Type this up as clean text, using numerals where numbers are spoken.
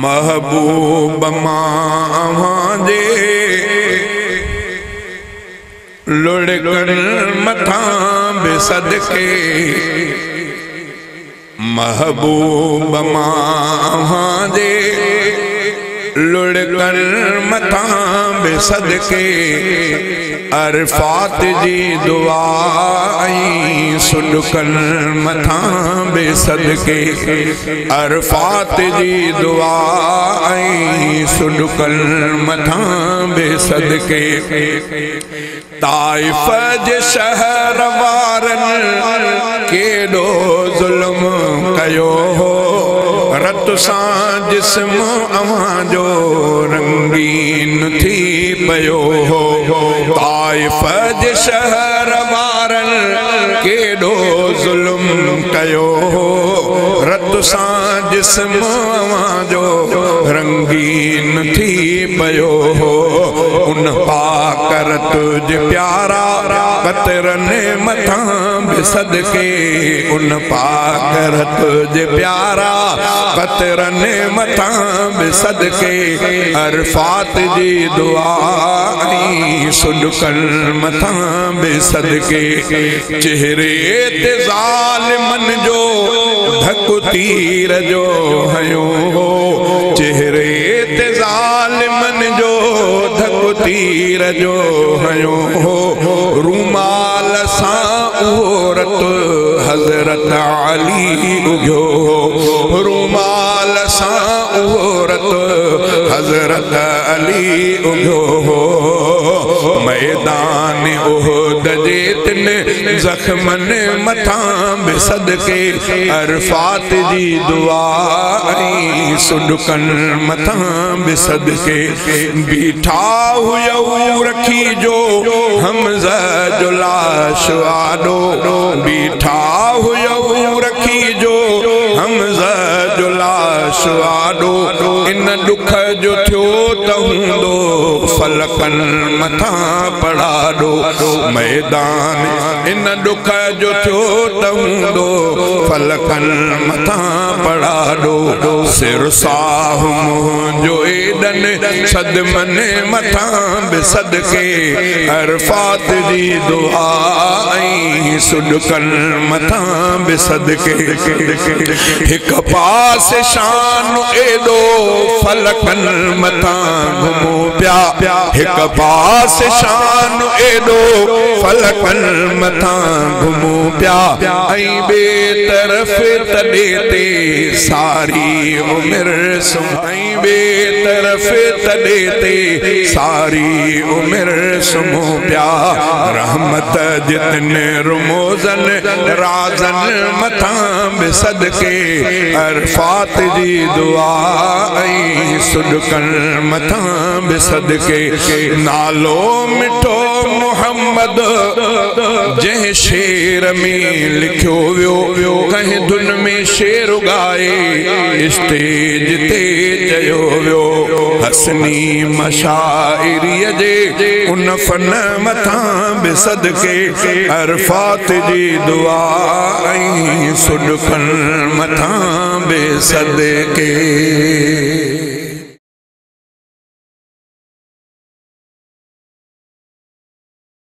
महबूब मां जे लुढ़कण मथां बि सदके महबूब मां जे लुढ़कण मथां बि सदके अरफात जी दुआ आई सुडकन मथां बि सदके अरफात जी दुआ आई सुडकन मथां बि सदके ताइफ जे शहर वारन केॾो ज़ुल्म कयो हो रत सां जिस्म अवां जो रंगीन थी पियो हो ताइफ जे शहर वारन केॾो ज़ुल्म कयो हो रत सां जिस्म अवां जो रंगीन थी पियो हो उन पाकरत जे प्यारा कतरन मथां बि सदके उन पाकरत जे प्यारा कतरन मथां बि सदके अरफात जी दुआ आई सुडकन मथां बि सदके चेहरे ते ज़ालिमन जो धक तीर जो हयो हो चेहरे ते ज़ालिमन जो धक तीर जो हयो हो रूमाल सां औरत हज़रत अली उगियो हो रूमाल सां औरत हज़रत अली उगियो हो मैदान उहद जे तिन ज़ख्मन मथां बि सदके अरफात जी दुआ आई सुडकन मथां बि सदके बीठा हुयऊं रखी जो हमज़ा जो लाश आॾो बीठा हुयऊं रखी जो हमज़ा जो लाश आॾो इन दुख जो थियो त हूंदो फलकन मथां पढ़ाॾो मैदान इन दुख जो थियो त हूंदो फलकन मथां पढ़ाॾो सिर साह मुंहिंजो एॾनि सदमन मथां बि सदके अरफात जी दुआ आई सुडकन मथां बि सदके हिक पास शान एॾो फलकन मथां घुमूं पिया हिक पास शान एॾो फलकन मथां घुमूं पिया ऐं ॿिए तरफ़ तॾे ते सारी उमिरि ऐं ॿिए तरफ़ तॾे ते सारी उमिरि सुम्हूं पिया रहमत जितन रुमोज़न राज़न मथां बि सदके अरफात जी दुआ आई सुडकन मथां बि सदके नालो मिठो मोहम्मद जंहिं शेर में लिखियो वियो कंहिं धुन में शेर ॻाए स्टेज ते चयो वियो हसनी मशाइरीअ जे उन फन मथां बि सदके अरफात जी दुआ आई सुडकन मथां बि सदके।